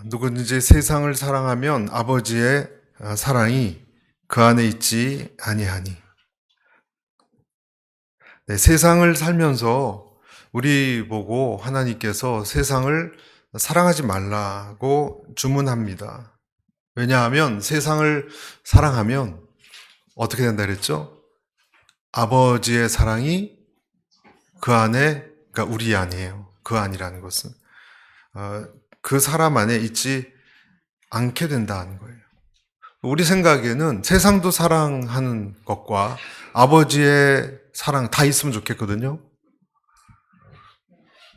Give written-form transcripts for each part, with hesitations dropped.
누구든지 세상을 사랑하면 아버지의 사랑이 그 안에 있지 아니하니. 네, 세상을 살면서 우리 보고 하나님께서 세상을 사랑하지 말라고 주문합니다. 왜냐하면 세상을 사랑하면 어떻게 된다 그랬죠? 아버지의 사랑이 그 안에, 그러니까 우리 안이에요. 그 안이라는 것은 그 사람 안에 있지 않게 된다는 거예요. 우리 생각에는 세상도 사랑하는 것과 아버지의 사랑 다 있으면 좋겠거든요.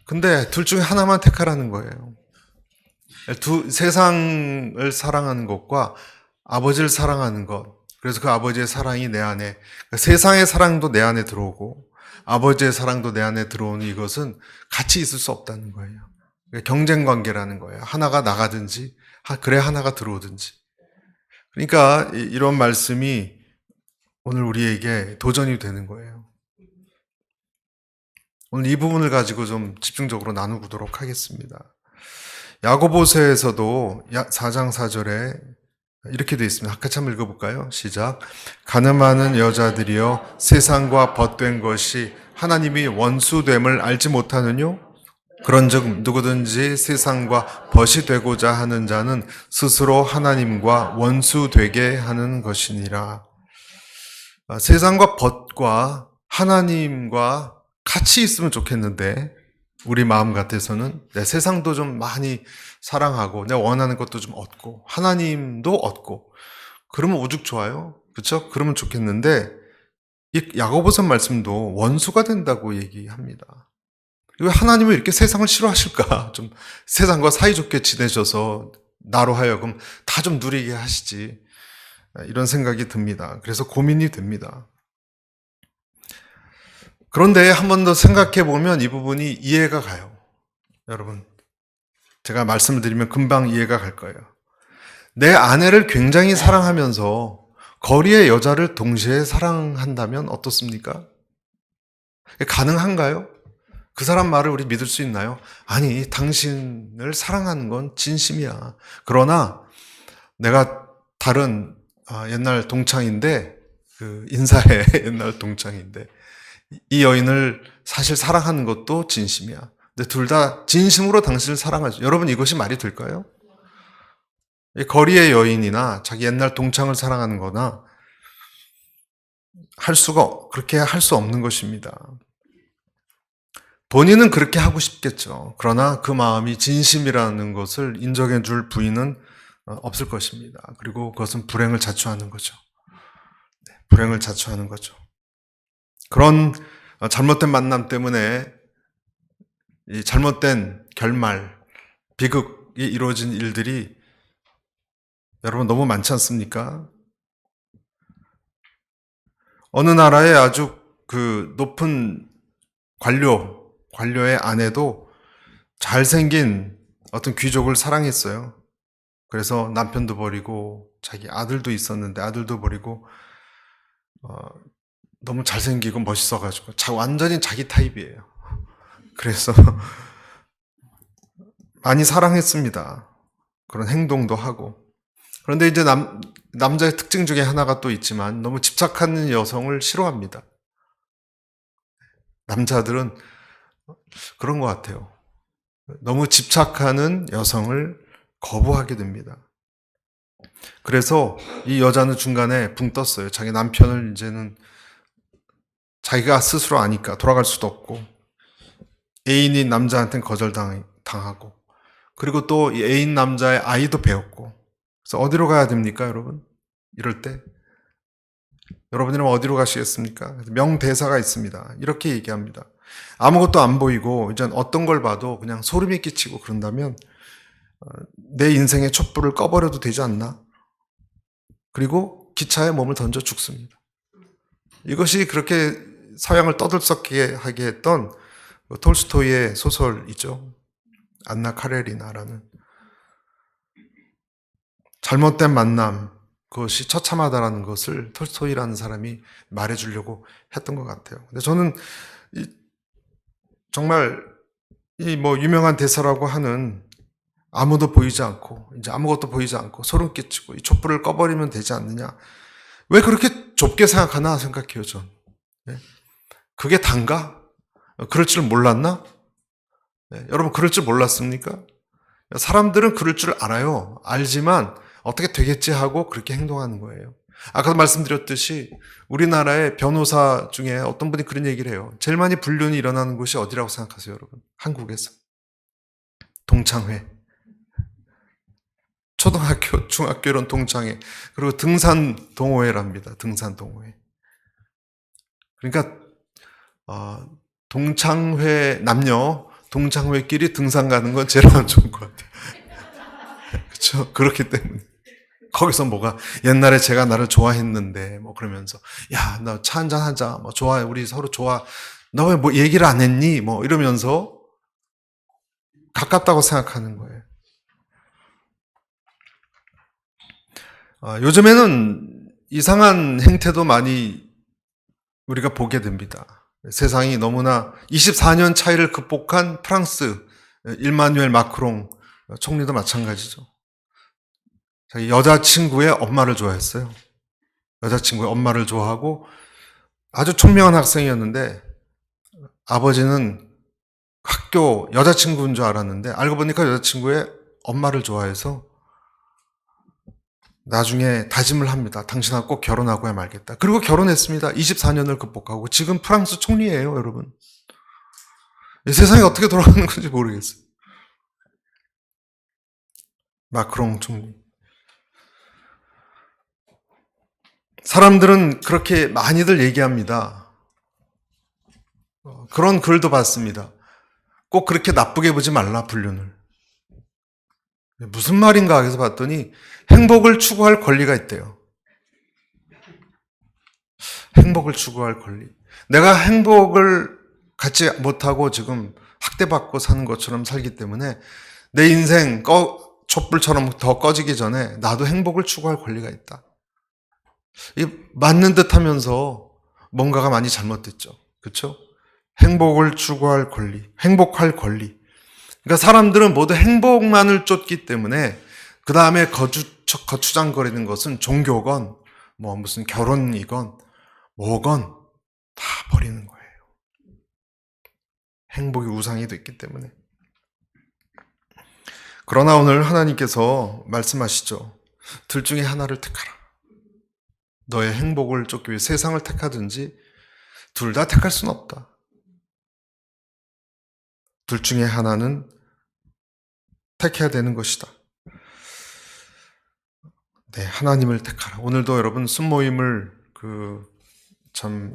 근데 둘 중에 하나만 택하라는 거예요. 세상을 사랑하는 것과 아버지를 사랑하는 것. 그래서 그 아버지의 사랑이 내 안에, 그러니까 세상의 사랑도 내 안에 들어오고 아버지의 사랑도 내 안에 들어오는 이것은 같이 있을 수 없다는 거예요. 그러니까 경쟁 관계라는 거예요. 하나가 나가든지, 그래 하나가 들어오든지. 그러니까 이런 말씀이 오늘 우리에게 도전이 되는 거예요. 오늘 이 부분을 가지고 좀 집중적으로 나누도록 하겠습니다. 야고보서에서도 4장 4절에 이렇게 되어 있습니다. 같이 한번 읽어볼까요? 시작. 가늠하는 여자들이여 세상과 벗된 것이 하나님이 원수됨을 알지 못하느뇨? 그런즉 누구든지 세상과 벗이 되고자 하는 자는 스스로 하나님과 원수되게 하는 것이니라. 세상과 벗과 하나님과 같이 있으면 좋겠는데 우리 마음 같아서는 내 세상도 좀 많이 사랑하고 내가 원하는 것도 좀 얻고 하나님도 얻고 그러면 오죽 좋아요. 그렇죠? 그러면 좋겠는데 이 야고보서 말씀도 원수가 된다고 얘기합니다. 왜 하나님은 이렇게 세상을 싫어하실까? 좀 세상과 사이좋게 지내셔서 나로 하여금 다 좀 누리게 하시지. 이런 생각이 듭니다. 그래서 고민이 됩니다. 그런데 한 번 더 생각해 보면 이 부분이 이해가 가요. 여러분, 제가 말씀을 드리면 금방 이해가 갈 거예요. 내 아내를 굉장히 사랑하면서 거리의 여자를 동시에 사랑한다면 어떻습니까? 가능한가요? 그 사람 말을 우리 믿을 수 있나요? 아니, 당신을 사랑하는 건 진심이야. 그러나 내가 다른 옛날 동창인데 그 인사의 옛날 동창인데 이 여인을 사실 사랑하는 것도 진심이야. 근데 둘 다 진심으로 당신을 사랑하죠. 여러분 이것이 말이 될까요? 거리의 여인이나 자기 옛날 동창을 사랑하는 거나 그렇게 할 수 없는 것입니다. 본인은 그렇게 하고 싶겠죠. 그러나 그 마음이 진심이라는 것을 인정해 줄 부인은 없을 것입니다. 그리고 그것은 불행을 자초하는 거죠. 불행을 자초하는 거죠. 그런 잘못된 만남 때문에 이 잘못된 결말, 비극이 이루어진 일들이 여러분 너무 많지 않습니까? 어느 나라의 아주 그 높은 관료의 아내도 잘생긴 어떤 귀족을 사랑했어요. 그래서 남편도 버리고 자기 아들도 있었는데 아들도 버리고 너무 잘생기고 멋있어가지고 완전히 자기 타입이에요. 그래서 많이 사랑했습니다. 그런 행동도 하고. 그런데 이제 남자의 특징 중에 하나가 또 있지만 너무 집착하는 여성을 싫어합니다. 남자들은 그런 것 같아요. 너무 집착하는 여성을 거부하게 됩니다. 그래서 이 여자는 중간에 붕 떴어요. 자기 남편을 이제는 자기가 스스로 아니까 돌아갈 수도 없고 애인인 남자한테는 거절당하고 그리고 또 이 애인 남자의 아이도 배웠고 그래서 어디로 가야 됩니까, 여러분? 이럴 때 여러분이라면 어디로 가시겠습니까? 명대사가 있습니다. 이렇게 얘기합니다. 아무것도 안 보이고 이제 어떤 걸 봐도 그냥 소름이 끼치고 그런다면 내 인생의 촛불을 꺼버려도 되지 않나? 그리고 기차에 몸을 던져 죽습니다. 이것이 그렇게 서양을 떠들썩게 하게 했던 톨스토이의 소설이죠. 안나 카레리나라는. 잘못된 만남, 그것이 처참하다라는 것을 톨스토이라는 사람이 말해주려고 했던 것 같아요. 근데 저는 정말 이 유명한 대사라고 하는 아무도 보이지 않고 이제 아무것도 보이지 않고 소름 끼치고 이 촛불을 꺼버리면 되지 않느냐. 왜 그렇게 좁게 생각하나 생각해요, 전. 네? 그게 단가? 그럴 줄 몰랐나? 네, 여러분 그럴 줄 몰랐습니까? 사람들은 그럴 줄 알아요. 알지만 어떻게 되겠지 하고 그렇게 행동하는 거예요. 아까도 말씀드렸듯이 우리나라의 변호사 중에 어떤 분이 그런 얘기를 해요. 제일 많이 불륜이 일어나는 곳이 어디라고 생각하세요, 여러분? 한국에서. 동창회. 초등학교, 중학교 이런 동창회. 그리고 등산 동호회랍니다. 등산 동호회. 그러니까 동창회 남녀 동창회끼리 등산 가는 건 제일 안 좋은 것 같아요. 그렇죠? 그렇기 때문에 거기서 뭐가 옛날에 제가 나를 좋아했는데 뭐 그러면서 야, 나 차 한잔 하자. 뭐 좋아, 우리 서로 좋아. 너 왜 뭐 얘기를 안 했니? 뭐 이러면서 가깝다고 생각하는 거예요. 요즘에는 이상한 행태도 많이 우리가 보게 됩니다. 세상이 너무나 24년 차이를 극복한 프랑스 일마누엘 마크롱 총리도 마찬가지죠. 자기 여자친구의 엄마를 좋아했어요. 여자친구의 엄마를 좋아하고 아주 총명한 학생이었는데 아버지는 학교 여자친구인 줄 알았는데 알고 보니까 여자친구의 엄마를 좋아해서 나중에 다짐을 합니다. 당신하고 꼭 결혼하고야 말겠다. 그리고 결혼했습니다. 24년을 극복하고 지금 프랑스 총리예요, 여러분. 세상이 어떻게 돌아가는 건지 모르겠어요. 마크롱 총리. 사람들은 그렇게 많이들 얘기합니다. 그런 글도 봤습니다. 꼭 그렇게 나쁘게 보지 말라, 불륜을. 무슨 말인가 해서 봤더니 행복을 추구할 권리가 있대요. 행복을 추구할 권리. 내가 행복을 갖지 못하고 지금 학대받고 사는 것처럼 살기 때문에 내 인생 촛불처럼 더 꺼지기 전에 나도 행복을 추구할 권리가 있다. 이 맞는 듯 하면서 뭔가가 많이 잘못됐죠. 그렇죠? 행복을 추구할 권리, 행복할 권리. 그러니까 사람들은 모두 행복만을 쫓기 때문에 그 다음에 거추장거리는 것은 종교건 뭐 무슨 결혼이건 뭐건 다 버리는 거예요. 행복이 우상이 됐기 때문에. 그러나 오늘 하나님께서 말씀하시죠. 둘 중에 하나를 택하라. 너의 행복을 쫓기 위해 세상을 택하든지 둘 다 택할 수는 없다. 둘 중에 하나는 택해야 되는 것이다. 네, 하나님을 택하라. 오늘도 여러분 순모임을 참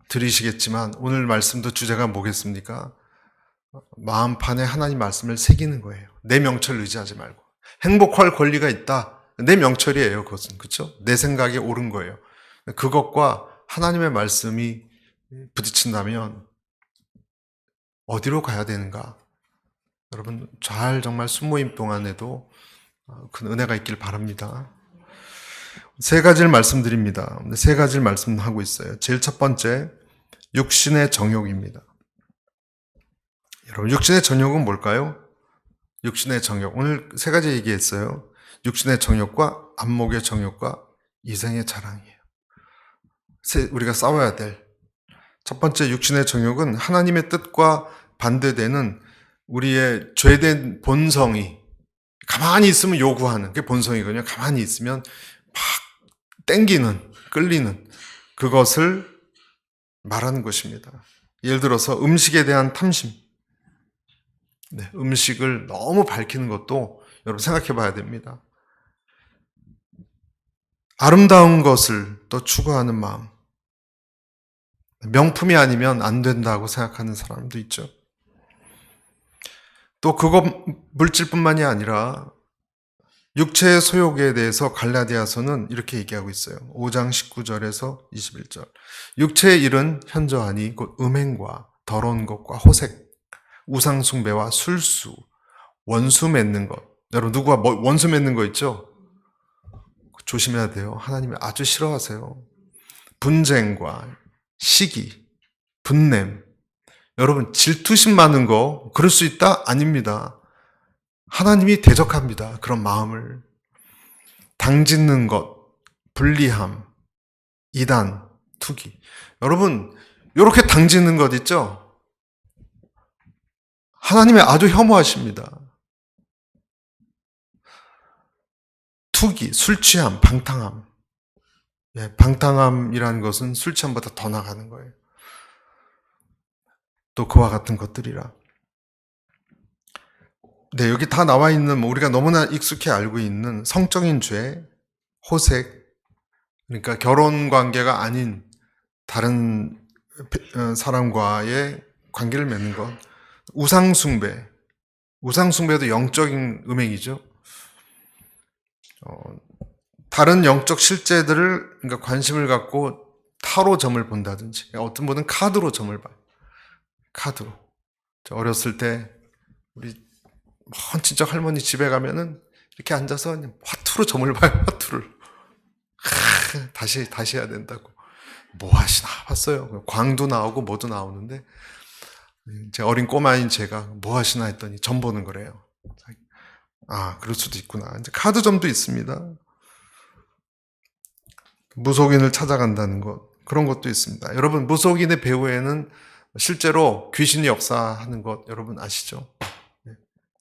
들으시겠지만 오늘 말씀도 주제가 뭐겠습니까? 마음판에 하나님 말씀을 새기는 거예요. 내 명철 의지하지 말고. 행복할 권리가 있다. 내 명철이에요, 그것은. 그렇죠? 내 생각에 옳은 거예요. 그것과 하나님의 말씀이 부딪힌다면 어디로 가야 되는가? 여러분 잘 정말 순모임 동안에도 큰 은혜가 있길 바랍니다. 세 가지를 말씀드립니다. 세 가지를 말씀하고 있어요. 제일 첫 번째, 육신의 정욕입니다. 여러분, 육신의 정욕은 뭘까요? 육신의 정욕. 오늘 세 가지 얘기했어요. 육신의 정욕과 안목의 정욕과 이생의 자랑이에요. 우리가 싸워야 될 첫 번째 육신의 정욕은 하나님의 뜻과 반대되는 우리의 죄된 본성이 가만히 있으면 요구하는 게 본성이거든요. 가만히 있으면 막 땡기는, 끌리는 그것을 말하는 것입니다. 예를 들어서 음식에 대한 탐심. 네, 음식을 너무 밝히는 것도 여러분 생각해 봐야 됩니다. 아름다운 것을 또 추구하는 마음. 명품이 아니면 안 된다고 생각하는 사람도 있죠. 또 그거 물질뿐만이 아니라 육체의 소욕에 대해서 갈라디아서는 이렇게 얘기하고 있어요. 5장 19절에서 21절. 육체의 일은 현저하니 곧 음행과 더러운 것과 호색, 우상 숭배와 술수, 원수 맺는 것. 여러분 누구와 원수 맺는 거 있죠? 조심해야 돼요. 하나님이 아주 싫어하세요. 분쟁과 시기, 분냄. 여러분 질투심 많은 거 그럴 수 있다? 아닙니다. 하나님이 대적합니다. 그런 마음을. 당짓는 것, 불리함, 이단, 투기. 여러분, 이렇게 당짓는 것 있죠? 하나님이 아주 혐오하십니다. 투기, 술 취함, 방탕함. 예, 방탕함이라는 것은 술 취함보다 더 나가는 거예요. 또 그와 같은 것들이라. 네, 여기 다 나와 있는 우리가 너무나 익숙해 알고 있는 성적인 죄, 호색, 그러니까 결혼 관계가 아닌 다른 사람과의 관계를 맺는 것, 우상숭배, 우상숭배도 영적인 음행이죠. 다른 영적 실제들을 그러니까 관심을 갖고 타로 점을 본다든지, 어떤 분은 카드로 점을 봐요. 카드로. 어렸을 때 우리 먼 친척 할머니 집에 가면은 이렇게 앉아서 그냥 화투로 점을 봐요. 화투를. 다시 해야 된다고. 뭐 하시나 봤어요. 광도 나오고 뭐도 나오는데 제 어린 꼬마인 제가 뭐 하시나 했더니 점 보는 거래요. 아, 그럴 수도 있구나. 이제 카드점도 있습니다. 무속인을 찾아간다는 것, 그런 것도 있습니다. 여러분, 무속인의 배후에는 실제로 귀신이 역사하는 것 여러분 아시죠?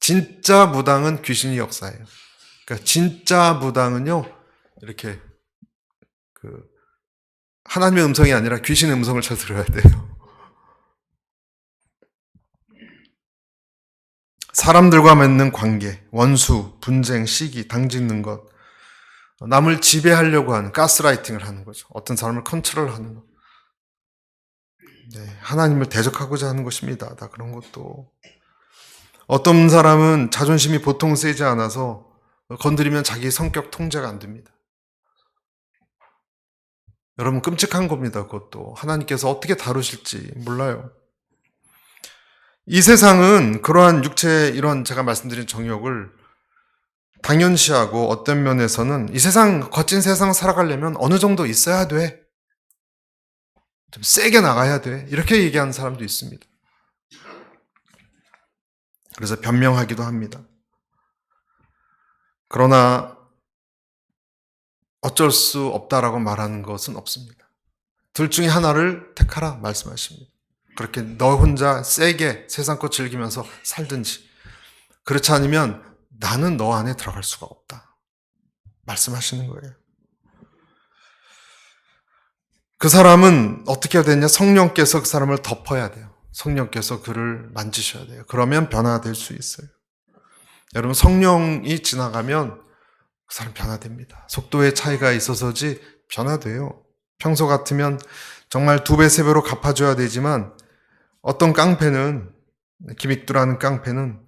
진짜 무당은 귀신이 역사해요. 그러니까 진짜 무당은요, 이렇게 하나님의 음성이 아니라 귀신의 음성을 잘 들어야 돼요. 사람들과 맺는 관계, 원수, 분쟁, 시기, 당짓는 것, 남을 지배하려고 하는 가스라이팅을 하는 거죠. 어떤 사람을 컨트롤하는 것. 네, 하나님을 대적하고자 하는 것입니다. 다 그런 것도. 어떤 사람은 자존심이 보통 세지 않아서 건드리면 자기 성격 통제가 안 됩니다. 여러분 끔찍한 겁니다. 그것도 하나님께서 어떻게 다루실지 몰라요. 이 세상은 그러한 육체 이런 제가 말씀드린 정욕을 당연시하고 어떤 면에서는 이 세상 거친 세상 살아가려면 어느 정도 있어야 돼. 좀 세게 나가야 돼. 이렇게 얘기하는 사람도 있습니다. 그래서 변명하기도 합니다. 그러나 어쩔 수 없다라고 말하는 것은 없습니다. 둘 중에 하나를 택하라 말씀하십니다. 그렇게 너 혼자 세게 세상 것 즐기면서 살든지 그렇지 않으면 나는 너 안에 들어갈 수가 없다. 말씀하시는 거예요. 그 사람은 어떻게 해야 되냐? 성령께서 그 사람을 덮어야 돼요. 성령께서 그를 만지셔야 돼요. 그러면 변화될 수 있어요. 여러분 성령이 지나가면 그 사람 변화됩니다. 속도의 차이가 있어서지 변화돼요. 평소 같으면 정말 2배, 3배로 갚아줘야 되지만 어떤 깡패는 김익두라는 깡패는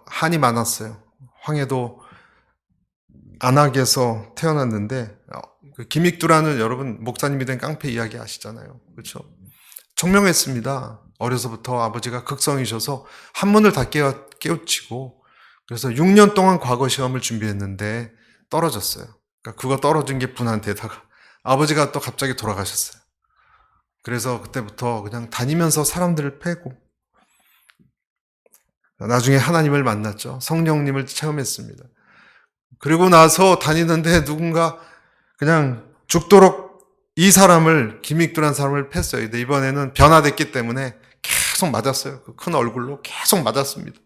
한이 많았어요. 황해도 안악에서 태어났는데 김익두라는 여러분 목사님이 된 깡패 이야기 아시잖아요. 그렇죠? 총명했습니다. 어려서부터 아버지가 극성이셔서 한문을 다 깨우치고 그래서 6년 동안 과거 시험을 준비했는데 떨어졌어요. 그러니까 그거 떨어진 게 분한테다가 아버지가 또 갑자기 돌아가셨어요. 그래서 그때부터 그냥 다니면서 사람들을 패고 나중에 하나님을 만났죠. 성령님을 체험했습니다. 그리고 나서 다니는데 누군가 그냥 죽도록 이 사람을 김익두라는 사람을 팼어요. 근데 이번에는 변화됐기 때문에 계속 맞았어요. 그 큰 얼굴로 계속 맞았습니다.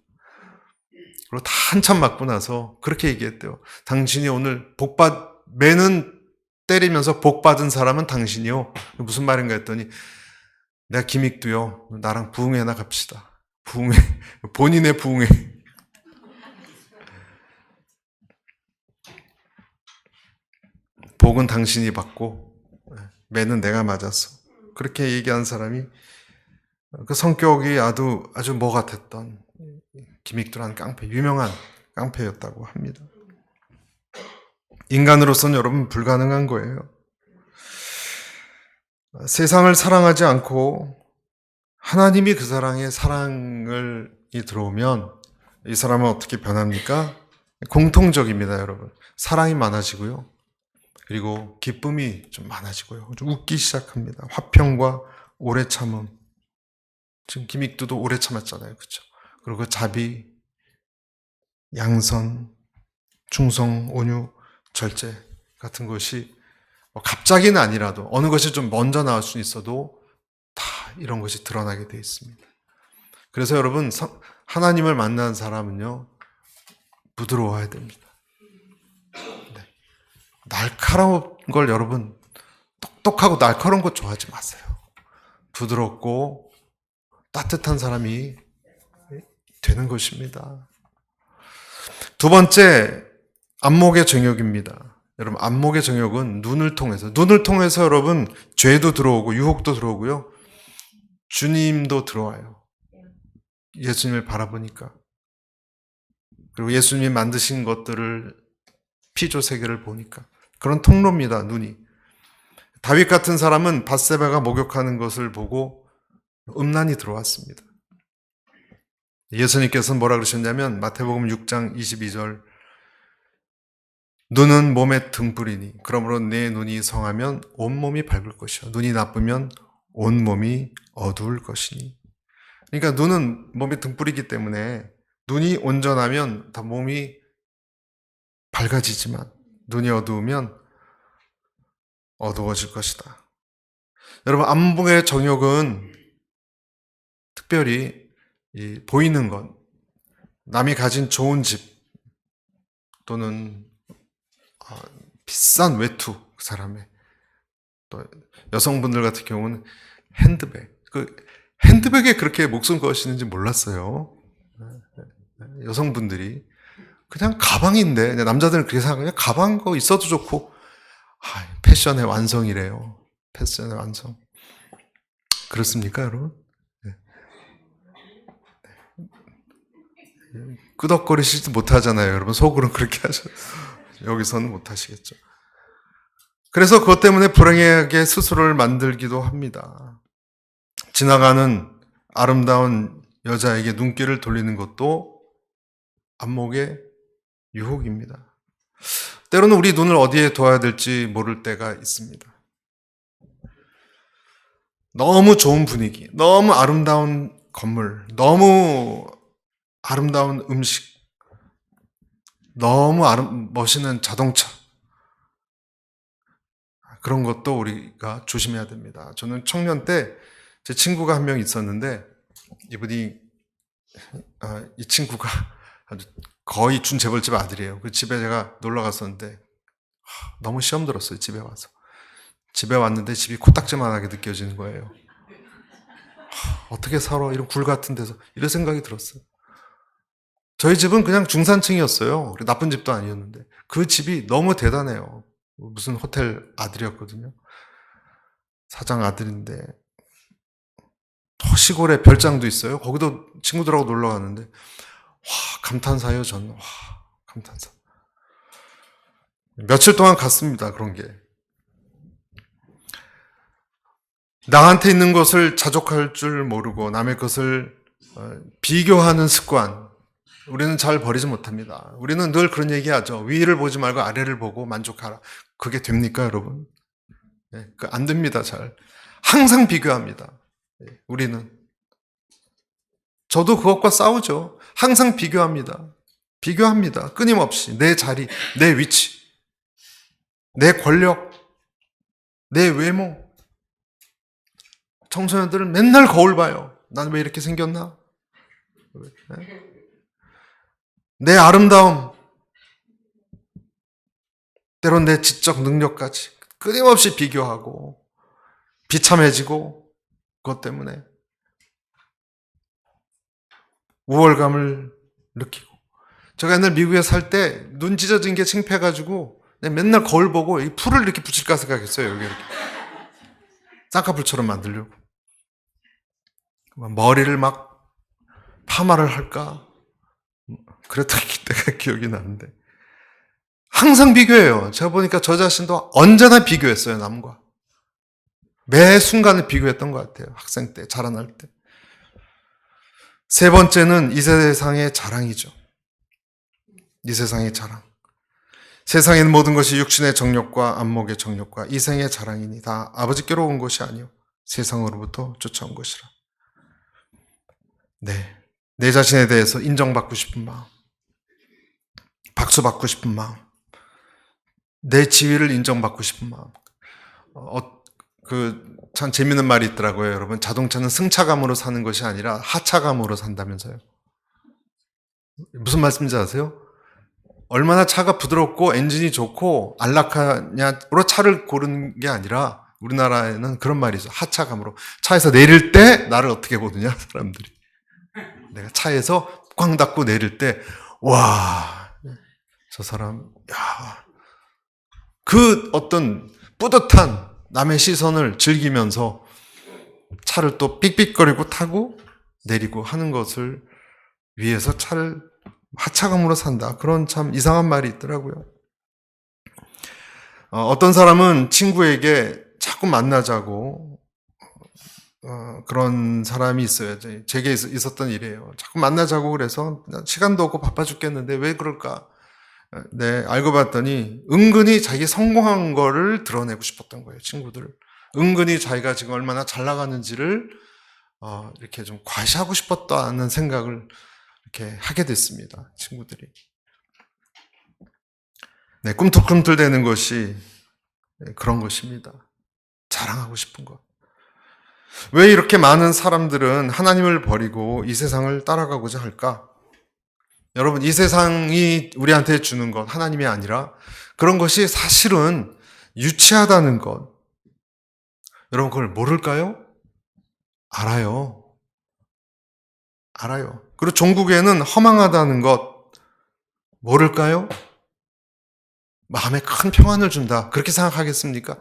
그리고 다 한참 맞고 나서 그렇게 얘기했대요. 당신이 오늘 매는 때리면서 복 받은 사람은 당신이요. 무슨 말인가 했더니 내가 김익두요. 나랑 부흥회나 갑시다. 부흥회. 본인의 부흥회. 복은 당신이 받고 매는 내가 맞았어. 그렇게 얘기한 사람이 그 성격이 아주 뭐 같았던 김익두라는 깡패, 유명한 깡패였다고 합니다. 인간으로서는 여러분 불가능한 거예요. 세상을 사랑하지 않고 하나님이 그 사랑에 사랑을 들어오면 이 사람은 어떻게 변합니까? 공통적입니다, 여러분. 사랑이 많아지고요. 그리고 기쁨이 좀 많아지고요. 좀 웃기 시작합니다. 화평과 오래 참음. 지금 김익두도 오래 참았잖아요. 그렇죠? 그리고 자비. 양선, 충성, 온유, 절제 같은 것이 갑자기는 아니라도 어느 것이 좀 먼저 나올 수 있어도 다 이런 것이 드러나게 되어 있습니다. 그래서 여러분, 하나님을 만난 사람은요, 부드러워야 됩니다. 네. 날카로운 걸 여러분, 똑똑하고 날카로운 것 좋아하지 마세요. 부드럽고 따뜻한 사람이 되는 것입니다. 두 번째, 안목의 정욕입니다. 여러분, 안목의 정욕은 눈을 통해서 여러분, 죄도 들어오고 유혹도 들어오고요. 주님도 들어와요. 예수님을 바라보니까. 그리고 예수님이 만드신 것들을 피조 세계를 보니까. 그런 통로입니다, 눈이. 다윗 같은 사람은 밧세바가 목욕하는 것을 보고 음란이 들어왔습니다. 예수님께서는 뭐라 그러셨냐면 마태복음 6장 22절 눈은 몸의 등불이니 그러므로 내 눈이 성하면 온몸이 밝을 것이요 눈이 나쁘면 온몸이 어두울 것이니. 그러니까 눈은 몸의 등불이기 때문에 눈이 온전하면 다 몸이 밝아지지만 눈이 어두우면 어두워질 것이다. 여러분, 안목의 정욕은 특별히 보이는 것, 남이 가진 좋은 집 또는 비싼 외투, 그 사람의 또 여성분들 같은 경우는 핸드백, 핸드백에 그렇게 목숨 거시는지 몰랐어요. 여성분들이 그냥 가방인데 남자들은 그렇게 생각해요. 가방 거 있어도 좋고 패션의 완성이래요. 패션의 완성. 그렇습니까, 여러분? 끄덕거리시지도 못하잖아요, 여러분. 속으로는 그렇게 하죠. 여기서는 못하시겠죠. 그래서 그것 때문에 불행하게 스스로를 만들기도 합니다. 지나가는 아름다운 여자에게 눈길을 돌리는 것도 안목의 유혹입니다. 때로는 우리 눈을 어디에 둬야 될지 모를 때가 있습니다. 너무 좋은 분위기, 너무 아름다운 건물, 너무 아름다운 음식, 너무 멋있는 자동차, 그런 것도 우리가 조심해야 됩니다. 저는 청년 때 제 친구가 한 명 있었는데 이 친구가 아주 거의 준재벌집 아들이에요. 그 집에 제가 놀러 갔었는데 너무 시험 들었어요. 집에 와서. 집에 왔는데 집이 코딱지만하게 느껴지는 거예요. 어떻게 살아? 이런 굴 같은 데서. 이런 생각이 들었어요. 저희 집은 그냥 중산층이었어요. 나쁜 집도 아니었는데. 그 집이 너무 대단해요. 무슨 호텔 아들이었거든요. 사장 아들인데. 시골에 별장도 있어요. 거기도 친구들하고 놀러 갔는데 감탄사예요. 저는 감탄사. 며칠 동안 갔습니다. 그런 게. 나한테 있는 것을 자족할 줄 모르고 남의 것을 비교하는 습관, 우리는 잘 버리지 못합니다. 우리는 늘 그런 얘기하죠. 위를 보지 말고 아래를 보고 만족하라. 그게 됩니까, 여러분? 네, 안 됩니다. 잘. 항상 비교합니다. 우리는. 저도 그것과 싸우죠. 항상 비교합니다. 비교합니다. 끊임없이. 내 자리, 내 위치, 내 권력, 내 외모. 청소년들은 맨날 거울 봐요. 난 왜 이렇게 생겼나? 내 아름다움, 때론 내 지적 능력까지 끊임없이 비교하고 비참해지고 그것 때문에 우월감을 느끼고. 제가 옛날 미국에 살 때 눈 찢어진 게 창피해가지고 맨날 거울 보고 이 풀을 이렇게 붙일까 생각했어요. 여기 이렇게 쌍꺼풀처럼 만들려고. 머리를 막 파마를 할까? 그랬던 때가 기억이 나는데 항상 비교해요. 제가 보니까 저 자신도 언제나 비교했어요. 남과. 매 순간을 비교했던 것 같아요. 학생 때, 자라날 때. 세 번째는 이 세상의 자랑이죠. 이 세상의 자랑. 세상의 모든 것이 육신의 정욕과 안목의 정욕과 이생의 자랑이니 다 아버지께로 온 것이 아니요 세상으로부터 쫓아온 것이라. 네, 내 자신에 대해서 인정받고 싶은 마음. 박수 받고 싶은 마음, 내 지위를 인정받고 싶은 마음. 참 재밌는 말이 있더라고요, 여러분. 자동차는 승차감으로 사는 것이 아니라 하차감으로 산다면서요. 무슨 말씀인지 아세요? 얼마나 차가 부드럽고 엔진이 좋고 안락하냐로 차를 고르는 게 아니라 우리나라에는 그런 말이 있어요. 하차감으로. 차에서 내릴 때 나를 어떻게 보느냐, 사람들이. 내가 차에서 꽝 닫고 내릴 때, 와, 저 사람, 야, 그 어떤 뿌듯한 남의 시선을 즐기면서 차를 또 삑삑거리고 타고 내리고 하는 것을 위해서 차를 하차감으로 산다. 그런 참 이상한 말이 있더라고요. 어떤 사람은 친구에게 자꾸 만나자고 그런 사람이 있어요. 제게 있었던 일이에요. 자꾸 만나자고 그래서 시간도 없고 바빠 죽겠는데 왜 그럴까? 네, 알고 봤더니 은근히 자기 성공한 거를 드러내고 싶었던 거예요, 친구들. 은근히 자기가 지금 얼마나 잘 나가는지를 이렇게 좀 과시하고 싶었다는 생각을 이렇게 하게 됐습니다, 친구들이. 네, 꿈틀꿈틀대는 것이 그런 것입니다. 자랑하고 싶은 것. 왜 이렇게 많은 사람들은 하나님을 버리고 이 세상을 따라가고자 할까? 여러분, 이 세상이 우리한테 주는 것, 하나님이 아니라 그런 것이 사실은 유치하다는 것. 여러분, 그걸 모를까요? 알아요. 알아요. 그리고 종국에는 허망하다는 것, 모를까요? 마음에 큰 평안을 준다. 그렇게 생각하겠습니까?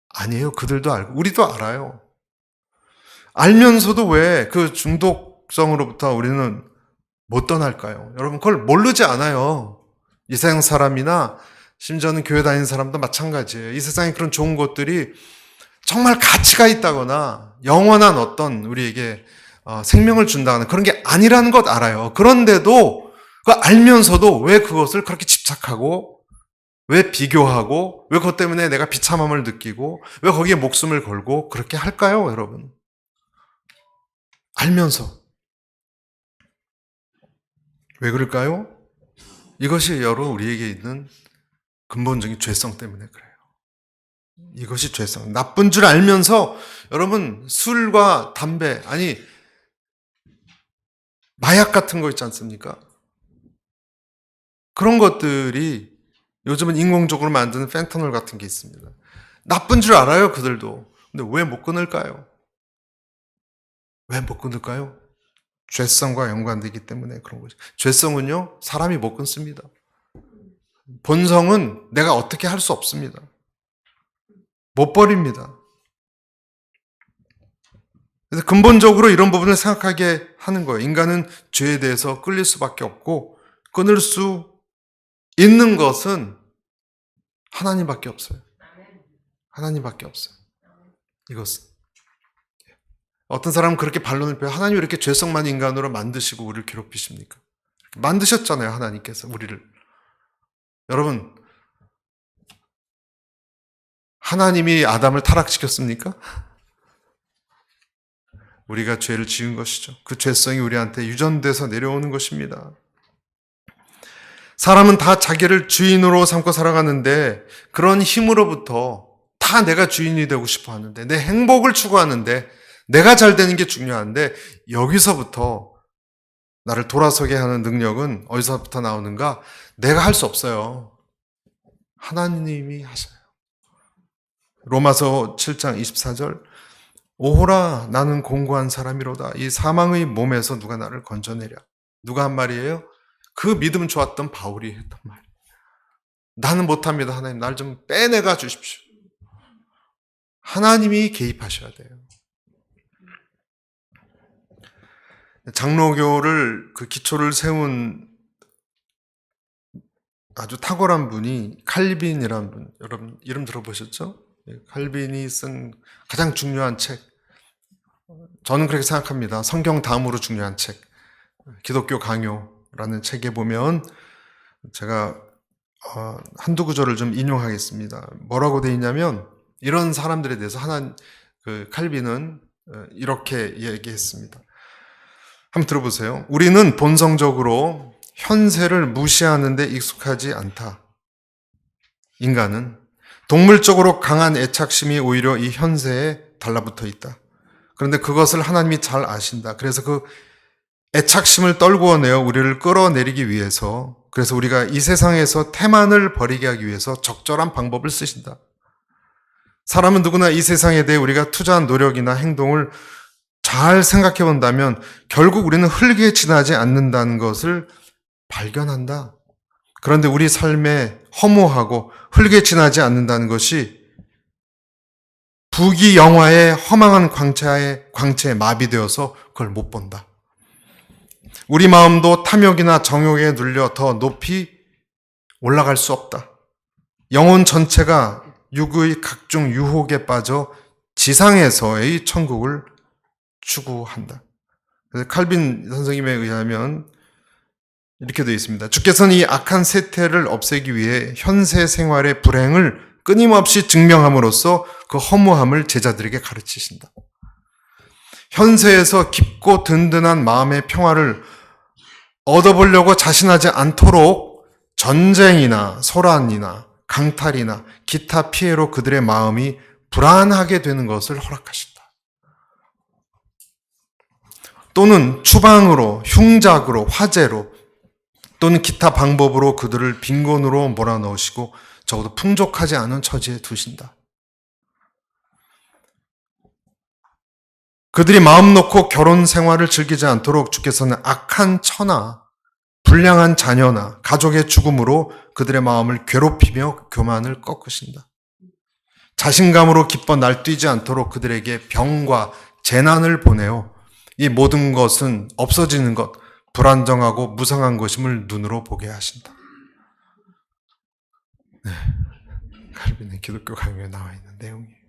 아니에요. 그들도 알고, 우리도 알아요. 알면서도 왜 그 중독성으로부터 우리는 못 떠날까요? 여러분, 그걸 모르지 않아요. 이 세상 사람이나 심지어는 교회 다니는 사람도 마찬가지예요. 이 세상에 그런 좋은 것들이 정말 가치가 있다거나 영원한 어떤 우리에게 생명을 준다거나 그런 게 아니라는 것 알아요. 그런데도 그 알면서도 왜 그것을 그렇게 집착하고 왜 비교하고 왜 그것 때문에 내가 비참함을 느끼고 왜 거기에 목숨을 걸고 그렇게 할까요, 여러분? 알면서. 왜 그럴까요? 이것이 여러분 우리에게 있는 근본적인 죄성 때문에 그래요. 이것이 죄성. 나쁜 줄 알면서 여러분 술과 담배, 아니 마약 같은 거 있지 않습니까? 그런 것들이 요즘은 인공적으로 만드는 펜타놀 같은 게 있습니다. 나쁜 줄 알아요, 그들도. 근데 왜 못 끊을까요? 왜 못 끊을까요? 죄성과 연관되기 때문에 그런 거죠. 죄성은요, 사람이 못 끊습니다. 본성은 내가 어떻게 할 수 없습니다. 못 버립니다. 그래서 근본적으로 이런 부분을 생각하게 하는 거예요. 인간은 죄에 대해서 끌릴 수밖에 없고 끊을 수 있는 것은 하나님밖에 없어요. 하나님밖에 없어요. 이것은. 어떤 사람은 그렇게 반론을 펴요. 하나님이 이렇게 죄성 많은 인간으로 만드시고 우리를 괴롭히십니까? 만드셨잖아요, 하나님께서 우리를. 여러분, 하나님이 아담을 타락시켰습니까? 우리가 죄를 지은 것이죠. 그 죄성이 우리한테 유전돼서 내려오는 것입니다. 사람은 다 자기를 주인으로 삼고 살아가는데 그런 힘으로부터 다 내가 주인이 되고 싶어 하는데 내 행복을 추구하는데 내가 잘 되는 게 중요한데 여기서부터 나를 돌아서게 하는 능력은 어디서부터 나오는가? 내가 할 수 없어요. 하나님이 하셔요. 로마서 7장 24절 오호라 나는 공고한 사람이로다. 이 사망의 몸에서 누가 나를 건져내랴. 누가 한 말이에요? 그 믿음 좋았던 바울이 했던 말. 나는 못합니다. 하나님 날 좀 빼내가 주십시오. 하나님이 개입하셔야 돼요. 장로교를 그 기초를 세운 아주 탁월한 분이 칼빈이라는 분. 여러분 이름 들어보셨죠? 칼빈이 쓴 가장 중요한 책. 저는 그렇게 생각합니다. 성경 다음으로 중요한 책. 기독교 강요라는 책에 보면 제가 한두 구절을 좀 인용하겠습니다. 뭐라고 되어 있냐면 이런 사람들에 대해서 칼빈은 이렇게 얘기했습니다. 한번 들어보세요. 우리는 본성적으로 현세를 무시하는 데 익숙하지 않다. 인간은 동물적으로 강한 애착심이 오히려 이 현세에 달라붙어 있다. 그런데 그것을 하나님이 잘 아신다. 그래서 그 애착심을 떨구어내어 우리를 끌어내리기 위해서, 그래서 우리가 이 세상에서 태만을 버리게 하기 위해서 적절한 방법을 쓰신다. 사람은 누구나 이 세상에 대해 우리가 투자한 노력이나 행동을 잘 생각해 본다면 결국 우리는 흙에 지나지 않는다는 것을 발견한다. 그런데 우리 삶에 허무하고 흙에 지나지 않는다는 것이 부귀영화의 허망한 광채에 마비되어서 그걸 못 본다. 우리 마음도 탐욕이나 정욕에 눌려 더 높이 올라갈 수 없다. 영혼 전체가 육의 각종 유혹에 빠져 지상에서의 천국을 추구한다. 그래서 칼빈 선생님에 의하면 이렇게 되어 있습니다. 주께서는 이 악한 세태를 없애기 위해 현세 생활의 불행을 끊임없이 증명함으로써 그 허무함을 제자들에게 가르치신다. 현세에서 깊고 든든한 마음의 평화를 얻어보려고 자신하지 않도록 전쟁이나 소란이나 강탈이나 기타 피해로 그들의 마음이 불안하게 되는 것을 허락하신다. 또는 추방으로, 흉작으로, 화재로, 또는 기타 방법으로 그들을 빈곤으로 몰아넣으시고 적어도 풍족하지 않은 처지에 두신다. 그들이 마음 놓고 결혼 생활을 즐기지 않도록 주께서는 악한 처나 불량한 자녀나 가족의 죽음으로 그들의 마음을 괴롭히며 교만을 꺾으신다. 자신감으로 기뻐 날뛰지 않도록 그들에게 병과 재난을 보내어 이 모든 것은 없어지는 것, 불안정하고 무상한 것임을 눈으로 보게 하신다. 네, 칼빈의 기독교 강요에 나와 있는 내용이에요.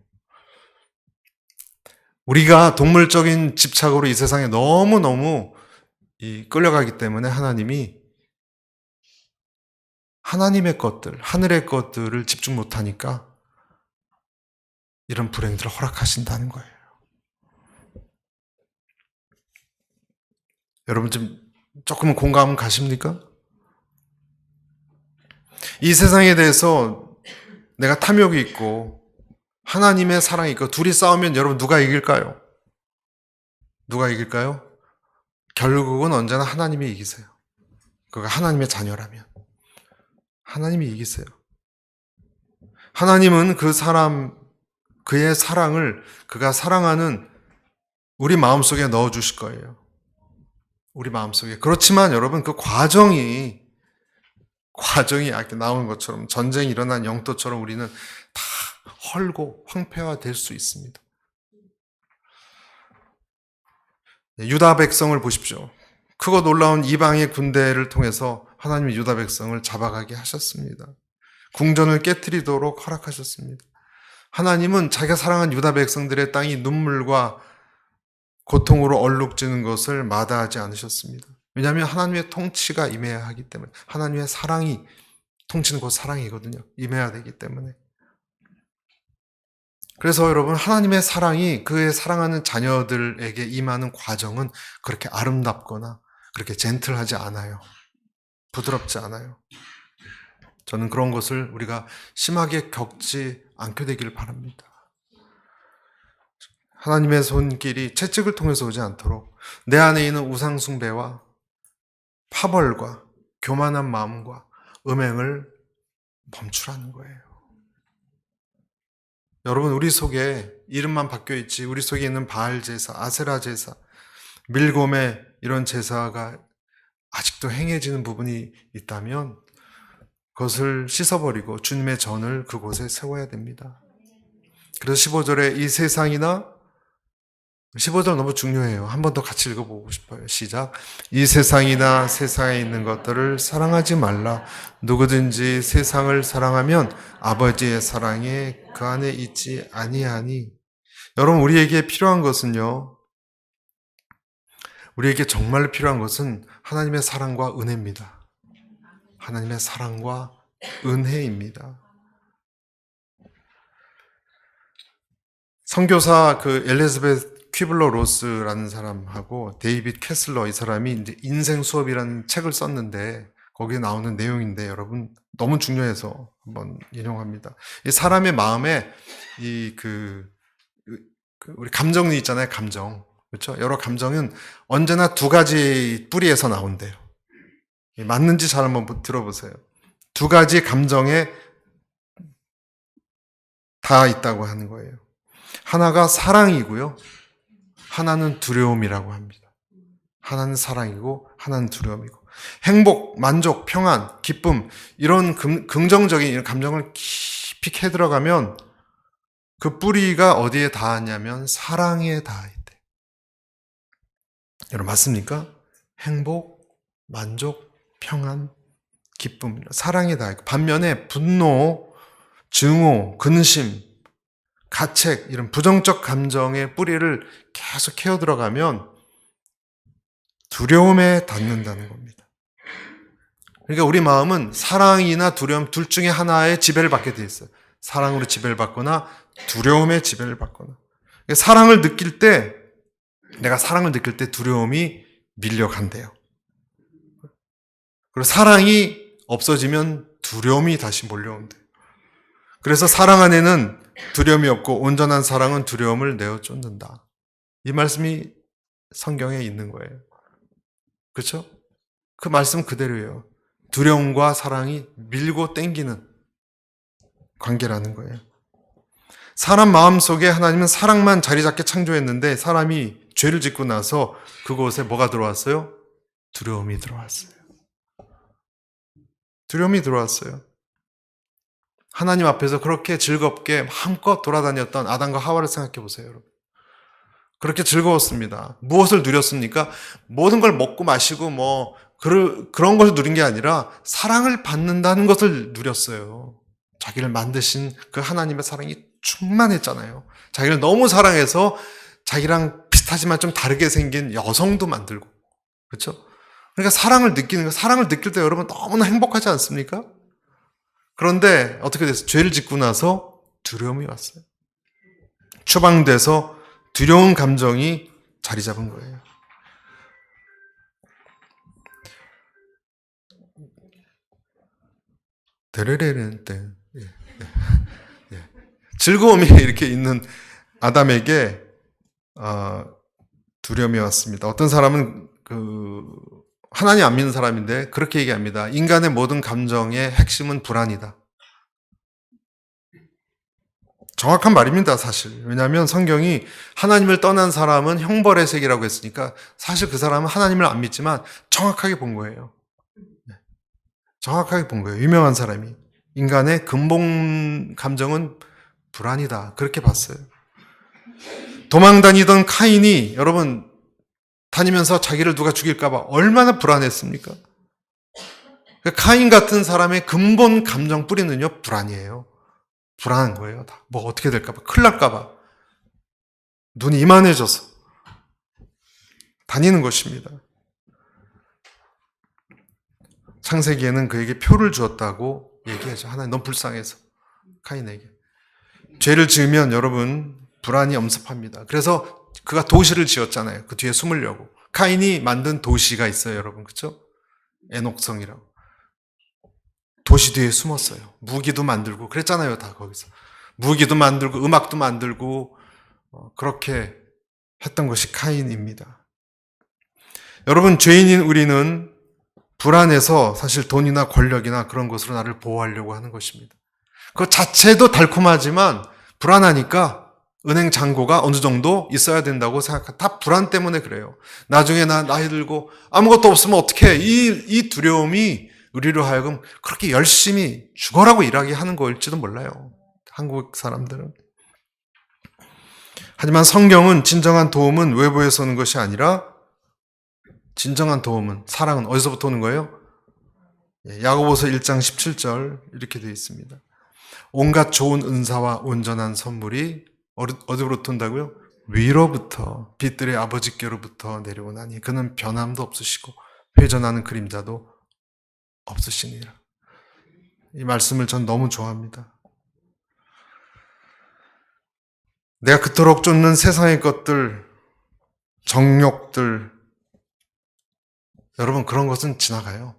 우리가 동물적인 집착으로 이 세상에 너무너무 끌려가기 때문에 하나님이 하나님의 것들, 하늘의 것들을 집중 못하니까 이런 불행들을 허락하신다는 거예요. 여러분 좀 조금은 공감 가십니까? 이 세상에 대해서 내가 탐욕이 있고 하나님의 사랑이 있고 둘이 싸우면 여러분 누가 이길까요? 누가 이길까요? 결국은 언제나 하나님이 이기세요. 그가 하나님의 자녀라면 하나님이 이기세요. 하나님은 그 사람, 그의 사랑을 그가 사랑하는 우리 마음속에 넣어주실 거예요. 우리 마음속에. 그렇지만 여러분 그 과정이 아까 나온 것처럼 전쟁이 일어난 영토처럼 우리는 다 헐고 황폐화될 수 있습니다. 유다 백성을 보십시오. 크고 놀라운 이방의 군대를 통해서 하나님이 유다 백성을 잡아가게 하셨습니다. 궁전을 깨트리도록 허락하셨습니다. 하나님은 자기가 사랑한 유다 백성들의 땅이 눈물과 고통으로 얼룩지는 것을 마다하지 않으셨습니다. 왜냐하면 하나님의 통치가 임해야 하기 때문에, 하나님의 사랑이, 통치는 곧 사랑이거든요. 임해야 되기 때문에. 그래서 여러분 하나님의 사랑이 그의 사랑하는 자녀들에게 임하는 과정은 그렇게 아름답거나 그렇게 젠틀하지 않아요. 부드럽지 않아요. 저는 그런 것을 우리가 심하게 겪지 않게 되기를 바랍니다. 하나님의 손길이 채찍을 통해서 오지 않도록 내 안에 있는 우상숭배와 파벌과 교만한 마음과 음행을 멈추라는 거예요. 여러분 우리 속에 이름만 바뀌어있지 우리 속에 있는 바알 제사, 아세라 제사, 밀곰의 이런 제사가 아직도 행해지는 부분이 있다면 그것을 씻어버리고 주님의 전을 그곳에 세워야 됩니다. 그래서 15절에 이 세상이나 15절 너무 중요해요. 한 번 더 같이 읽어보고 싶어요. 시작. 이 세상이나 세상에 있는 것들을 사랑하지 말라. 누구든지 세상을 사랑하면 아버지의 사랑이 그 안에 있지 아니하니. 여러분 우리에게 필요한 것은요. 우리에게 정말 필요한 것은 하나님의 사랑과 은혜입니다. 하나님의 사랑과 은혜입니다. 선교사 엘리자베스 퀴블러 로스라는 사람하고 데이빗 캐슬러 이 사람이 이제 인생 수업이라는 책을 썼는데 거기에 나오는 내용인데 여러분 너무 중요해서 한번 인용합니다. 이 사람의 마음에 우리 감정이 있잖아요. 감정. 그렇죠? 여러 감정은 언제나 두 가지 뿌리에서 나온대요. 맞는지 잘 한번 들어보세요. 두 가지 감정에 다 있다고 하는 거예요. 하나가 사랑이고요. 하나는 두려움이라고 합니다. 하나는 사랑이고 하나는 두려움이고. 행복, 만족, 평안, 기쁨 이런 긍정적인 이런 감정을 깊이 캐 들어가면 그 뿌리가 어디에 닿았냐면 사랑에 닿아있대. 여러분 맞습니까? 행복, 만족, 평안, 기쁨, 사랑에 닿아있고 반면에 분노, 증오, 근심, 가책 이런 부정적 감정의 뿌리를 계속 캐어 들어가면 두려움에 닿는다는 겁니다. 그러니까 우리 마음은 사랑이나 두려움 둘 중에 하나의 지배를 받게 돼 있어요. 사랑으로 지배를 받거나 두려움의 지배를 받거나. 사랑을 느낄 때 내가 사랑을 느낄 때 두려움이 밀려간대요. 그리고 사랑이 없어지면 두려움이 다시 몰려온대요. 그래서 사랑 안에는 두려움이 없고 온전한 사랑은 두려움을 내어 쫓는다. 이 말씀이 성경에 있는 거예요. 그렇죠? 그 말씀 그대로예요. 두려움과 사랑이 밀고 땡기는 관계라는 거예요. 사람 마음속에 하나님은 사랑만 자리 잡게 창조했는데 사람이 죄를 짓고 나서 그곳에 뭐가 들어왔어요? 두려움이 들어왔어요. 두려움이 들어왔어요. 하나님 앞에서 그렇게 즐겁게 마음껏 돌아다녔던 아담과 하와를 생각해 보세요, 여러분. 그렇게 즐거웠습니다. 무엇을 누렸습니까? 모든 걸 먹고 마시고 그런 것을 누린 게 아니라 사랑을 받는다는 것을 누렸어요. 자기를 만드신 그 하나님의 사랑이 충만했잖아요. 자기를 너무 사랑해서 자기랑 비슷하지만 좀 다르게 생긴 여성도 만들고. 그렇죠? 그러니까 사랑을 느낄 때 여러분 너무나 행복하지 않습니까? 그런데 어떻게 됐어요? 죄를 짓고 나서 두려움이 왔어요. 추방돼서 두려운 감정이 자리 잡은 거예요. 데레레는 때 즐거움이 이렇게 있는 아담에게 두려움이 왔습니다. 어떤 사람은 하나님 안 믿는 사람인데 그렇게 얘기합니다. 인간의 모든 감정의 핵심은 불안이다. 정확한 말입니다, 사실. 왜냐하면 성경이 하나님을 떠난 사람은 형벌의 세계라고 했으니까 사실 그 사람은 하나님을 안 믿지만 정확하게 본 거예요. 정확하게 본 거예요. 유명한 사람이. 인간의 근본 감정은 불안이다. 그렇게 봤어요. 도망 다니던 카인이 여러분 다니면서 자기를 누가 죽일까 봐 얼마나 불안했습니까? 카인 같은 사람의 근본 감정 뿌리는요, 불안이에요. 불안한 거예요. 다. 뭐 어떻게 될까 봐, 큰일 날까 봐. 눈이 이만해져서 다니는 것입니다. 창세기에는 그에게 표를 주었다고 얘기하죠. 하나님 너무 불쌍해서 카인에게. 죄를 지으면 여러분 불안이 엄습합니다. 그래서 그가 도시를 지었잖아요. 그 뒤에 숨으려고. 카인이 만든 도시가 있어요, 여러분. 그렇죠? 에녹성이라고. 도시 뒤에 숨었어요. 무기도 만들고 그랬잖아요, 다 거기서. 무기도 만들고 음악도 만들고 그렇게 했던 것이 카인입니다. 여러분, 죄인인 우리는 불안해서 사실 돈이나 권력이나 그런 것으로 나를 보호하려고 하는 것입니다. 그 자체도 달콤하지만 불안하니까 은행 잔고가 어느 정도 있어야 된다고 생각합니다. 다 불안 때문에 그래요. 나중에 나이 들고 아무것도 없으면 어떡해. 이 두려움이 우리로 하여금 그렇게 열심히 죽어라고 일하게 하는 거일지도 몰라요. 한국 사람들은. 하지만 성경은 진정한 도움은 외부에서 오는 것이 아니라 진정한 도움은, 사랑은 어디서부터 오는 거예요? 야고보서 1장 17절 이렇게 되어 있습니다. 온갖 좋은 은사와 온전한 선물이 어디로부터 온다고요? 위로부터 빛들의 아버지께로부터 내려오나니 그는 변함도 없으시고 회전하는 그림자도 없으시니라. 이 말씀을 전 너무 좋아합니다. 내가 그토록 쫓는 세상의 것들 정욕들, 여러분 그런 것은 지나가요.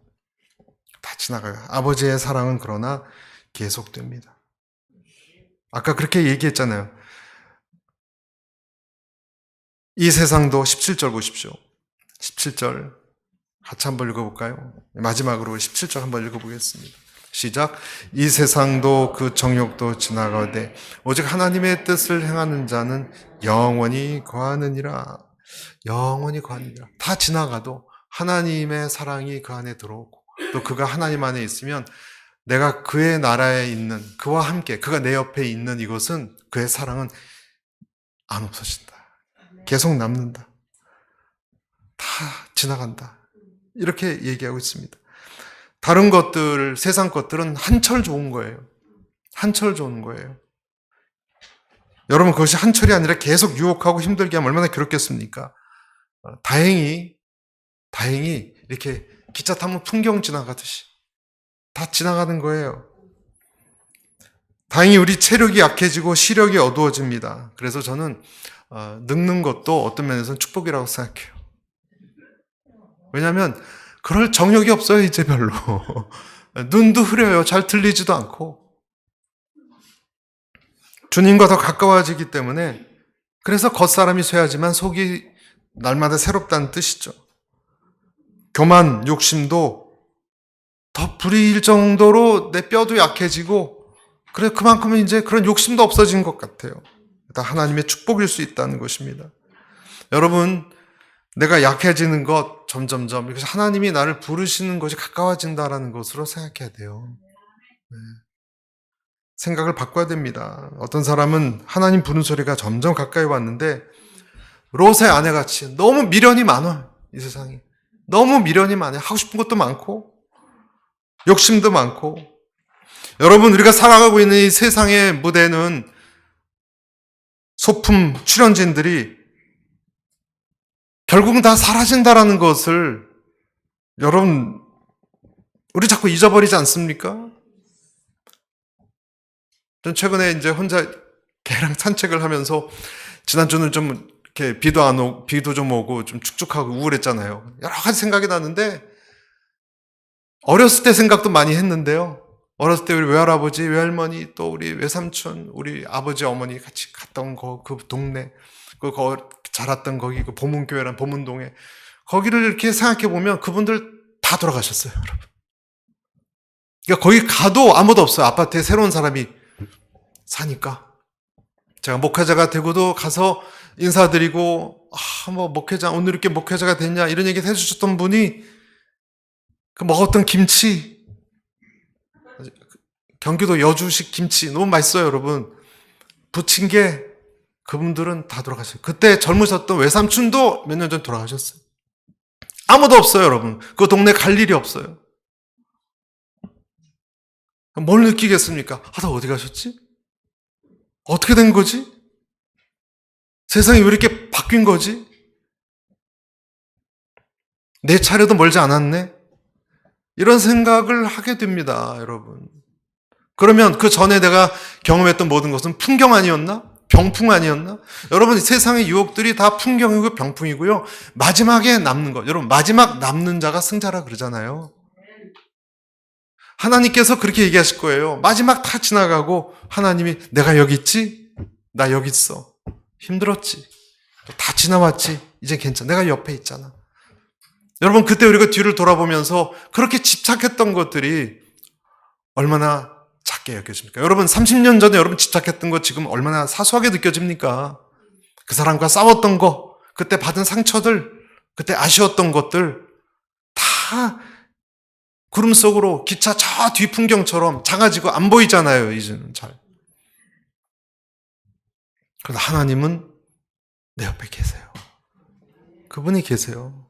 다 지나가요. 아버지의 사랑은 그러나 계속됩니다. 아까 그렇게 얘기했잖아요. 이 세상도 17절 보십시오. 17절 같이 한번 읽어볼까요? 마지막으로 17절 한번 읽어보겠습니다. 시작. 이 세상도 그 정욕도 지나가되 오직 하나님의 뜻을 행하는 자는 영원히 거하느니라. 영원히 거하느니라. 다 지나가도 하나님의 사랑이 그 안에 들어오고 또 그가 하나님 안에 있으면 내가 그의 나라에 있는 그와 함께 그가 내 옆에 있는 이것은 그의 사랑은 안 없어진다. 계속 남는다. 다 지나간다. 이렇게 얘기하고 있습니다. 다른 것들, 세상 것들은 한철 좋은 거예요. 한철 좋은 거예요. 여러분 그것이 한철이 아니라 계속 유혹하고 힘들게 하면 얼마나 괴롭겠습니까? 다행히 이렇게 기차 타면 풍경 지나가듯이 다 지나가는 거예요. 다행히 우리 체력이 약해지고 시력이 어두워집니다. 그래서 저는 늙는 것도 어떤 면에서는 축복이라고 생각해요. 왜냐하면 그럴 정욕이 없어요, 이제 별로. 눈도 흐려요. 잘 들리지도 않고. 주님과 더 가까워지기 때문에 그래서 겉사람이 쇠하지만 속이 날마다 새롭다는 뜻이죠. 교만, 욕심도 더 불이일 정도로 내 뼈도 약해지고 그래 그만큼은 이제 그런 욕심도 없어진 것 같아요. 다 하나님의 축복일 수 있다는 것입니다. 여러분 내가 약해지는 것 점점점 그래서 하나님이 나를 부르시는 것이 가까워진다라는 것으로 생각해야 돼요. 네. 생각을 바꿔야 됩니다. 어떤 사람은 하나님 부르는 소리가 점점 가까이 왔는데 롯의 아내같이 너무 미련이 많아요. 이 세상에. 너무 미련이 많아요. 하고 싶은 것도 많고 욕심도 많고. 여러분 우리가 살아가고 있는 이 세상의 무대는 소품 출연진들이 결국은 다 사라진다라는 것을 여러분 우리 자꾸 잊어버리지 않습니까? 전 최근에 이제 혼자 개랑 산책을 하면서 지난주는 좀 이렇게 비도 좀 오고 좀 축축하고 우울했잖아요. 여러 가지 생각이 나는데 어렸을 때 생각도 많이 했는데요. 어렸을 때 우리 외할아버지, 외할머니, 또 우리 외삼촌, 우리 아버지, 어머니 같이 갔던 그 동네, 자랐던 거기, 그 보문교회란 보문동에, 거기를 이렇게 생각해 보면 그분들 다 돌아가셨어요, 여러분. 그러니까 거기 가도 아무도 없어요. 아파트에 새로운 사람이 사니까. 제가 목회자가 되고도 가서 인사드리고, 목회자, 오늘 이렇게 목회자가 됐냐, 이런 얘기 해주셨던 분이 그 먹었던 김치, 경기도 여주식 김치, 너무 맛있어요, 여러분. 부친 게 그분들은 다 돌아가셨어요. 그때 젊으셨던 외삼촌도 몇 년 전 돌아가셨어요. 아무도 없어요, 여러분. 그 동네 갈 일이 없어요. 뭘 느끼겠습니까? 나 어디 가셨지? 어떻게 된 거지? 세상이 왜 이렇게 바뀐 거지? 내 차례도 멀지 않았네? 이런 생각을 하게 됩니다, 여러분. 그러면 그 전에 내가 경험했던 모든 것은 풍경 아니었나? 병풍 아니었나? 여러분, 세상의 유혹들이 다 풍경이고 병풍이고요. 마지막에 남는 것. 여러분, 마지막 남는 자가 승자라 그러잖아요. 하나님께서 그렇게 얘기하실 거예요. 마지막 다 지나가고 하나님이 내가 여기 있지? 나 여기 있어. 힘들었지? 다 지나왔지? 이제 괜찮아. 내가 옆에 있잖아. 여러분, 그때 우리가 뒤를 돌아보면서 그렇게 집착했던 것들이 얼마나 작게 여겨집니까? 여러분, 30년 전에 여러분 집착했던 거 지금 얼마나 사소하게 느껴집니까? 그 사람과 싸웠던 거, 그때 받은 상처들, 그때 아쉬웠던 것들 다 구름 속으로 기차 저 뒤 풍경처럼 작아지고 안 보이잖아요, 이제는 잘. 그러나 하나님은 내 옆에 계세요. 그분이 계세요.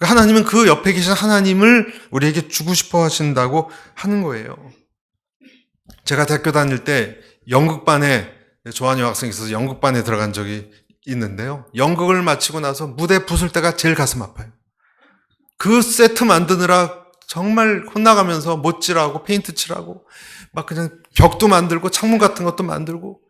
하나님은 그 옆에 계신 하나님을 우리에게 주고 싶어 하신다고 하는 거예요. 제가 대학교 다닐 때 연극반에, 조한이 학생이 있어서 연극반에 들어간 적이 있는데요. 연극을 마치고 나서 무대 부술 때가 제일 가슴 아파요. 그 세트 만드느라 정말 혼나가면서 못질하고 페인트 칠하고 막 그냥 벽도 만들고 창문 같은 것도 만들고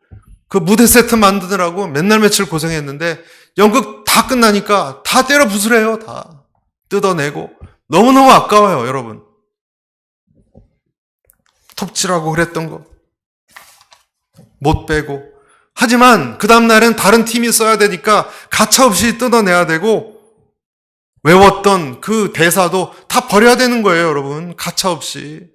그 무대 세트 만드느라고 맨날 며칠 고생했는데 연극 다 끝나니까 다 때려 부수래요. 다 뜯어내고. 너무너무 아까워요, 여러분. 톱질하고 그랬던 거 못 빼고. 하지만 그 다음날엔 다른 팀이 써야 되니까 가차없이 뜯어내야 되고, 외웠던 그 대사도 다 버려야 되는 거예요, 여러분. 가차없이.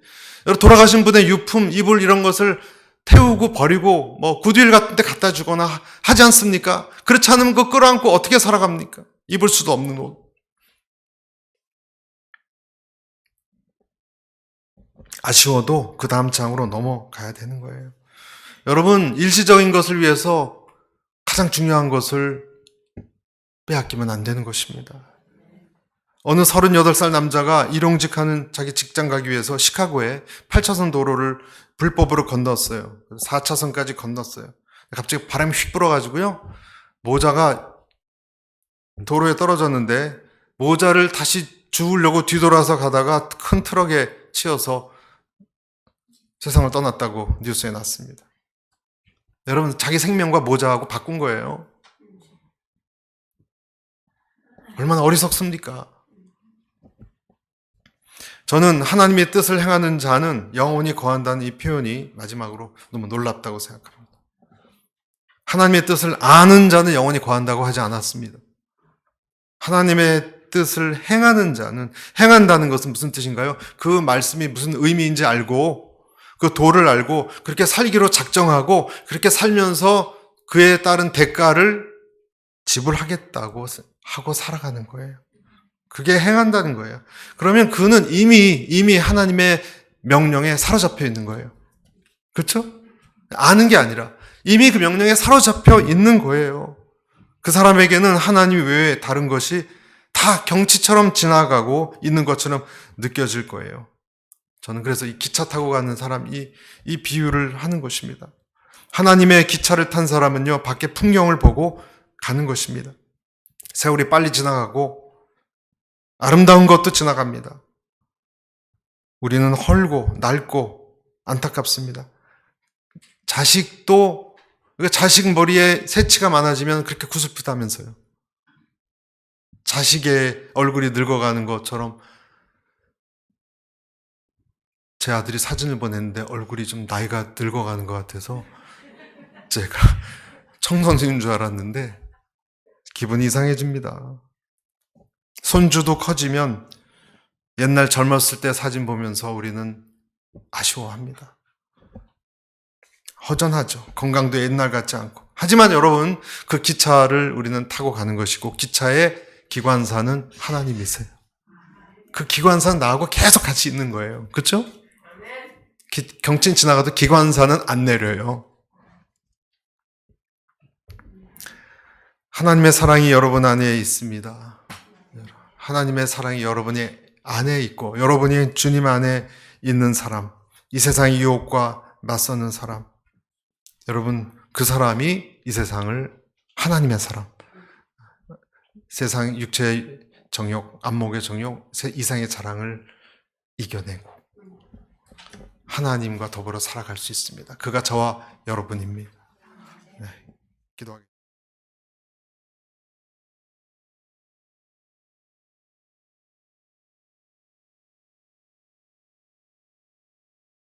돌아가신 분의 유품, 이불 이런 것을 태우고 버리고 뭐 굿윌 같은 데 갖다 주거나 하지 않습니까? 그렇지 않으면 그거 끌어안고 어떻게 살아갑니까? 입을 수도 없는 옷. 아쉬워도 그 다음 장으로 넘어가야 되는 거예요. 여러분, 일시적인 것을 위해서 가장 중요한 것을 빼앗기면 안 되는 것입니다. 어느 38살 남자가 일용직하는 자기 직장 가기 위해서 시카고에 8차선 도로를 불법으로 건넜어요. 4차선까지 건넜어요. 갑자기 바람이 휙 불어가지고요. 모자가 도로에 떨어졌는데 모자를 다시 주우려고 뒤돌아서 가다가 큰 트럭에 치여서 세상을 떠났다고 뉴스에 났습니다. 여러분, 자기 생명과 모자하고 바꾼 거예요. 얼마나 어리석습니까? 저는 하나님의 뜻을 행하는 자는 영원히 거한다는 이 표현이 마지막으로 너무 놀랍다고 생각합니다. 하나님의 뜻을 아는 자는 영원히 거한다고 하지 않았습니다. 하나님의 뜻을 행하는 자는, 행한다는 것은 무슨 뜻인가요? 그 말씀이 무슨 의미인지 알고, 그 도를 알고, 그렇게 살기로 작정하고, 그렇게 살면서 그에 따른 대가를 지불하겠다고 하고 살아가는 거예요. 그게 행한다는 거예요. 그러면 그는 이미 하나님의 명령에 사로잡혀 있는 거예요. 그렇죠? 아는 게 아니라 이미 그 명령에 사로잡혀 있는 거예요. 그 사람에게는 하나님 외에 다른 것이 다 경치처럼 지나가고 있는 것처럼 느껴질 거예요. 저는 그래서 이 기차 타고 가는 사람, 이 비유를 하는 것입니다. 하나님의 기차를 탄 사람은요, 밖에 풍경을 보고 가는 것입니다. 세월이 빨리 지나가고 아름다운 것도 지나갑니다. 우리는 헐고 낡고 안타깝습니다. 자식도, 자식 머리에 새치가 많아지면 그렇게 구슬프다면서요. 자식의 얼굴이 늙어가는 것처럼 제 아들이 사진을 보냈는데 얼굴이 좀 나이가 늙어가는 것 같아서 제가 청소년인 줄 알았는데 기분이 이상해집니다. 손주도 커지면 옛날 젊었을 때 사진 보면서 우리는 아쉬워합니다. 허전하죠. 건강도 옛날 같지 않고. 하지만 여러분, 그 기차를 우리는 타고 가는 것이고 기차의 기관사는 하나님이세요. 그 기관사는 나하고 계속 같이 있는 거예요. 그렇죠? 경ችን 지나가도 기관사는 안 내려요. 하나님의 사랑이 여러분 안에 있습니다. 하나님의 사랑이 여러분의 안에 있고 여러분이 주님 안에 있는 사람, 이 세상의 유혹과 맞서는 사람, 여러분 그 사람이 이 세상을, 하나님의 사람, 세상 육체의 정욕, 안목의 정욕, 이상의 자랑을 이겨내고 하나님과 더불어 살아갈 수 있습니다. 그가 저와 여러분입니다. 네, 기도하겠습니다.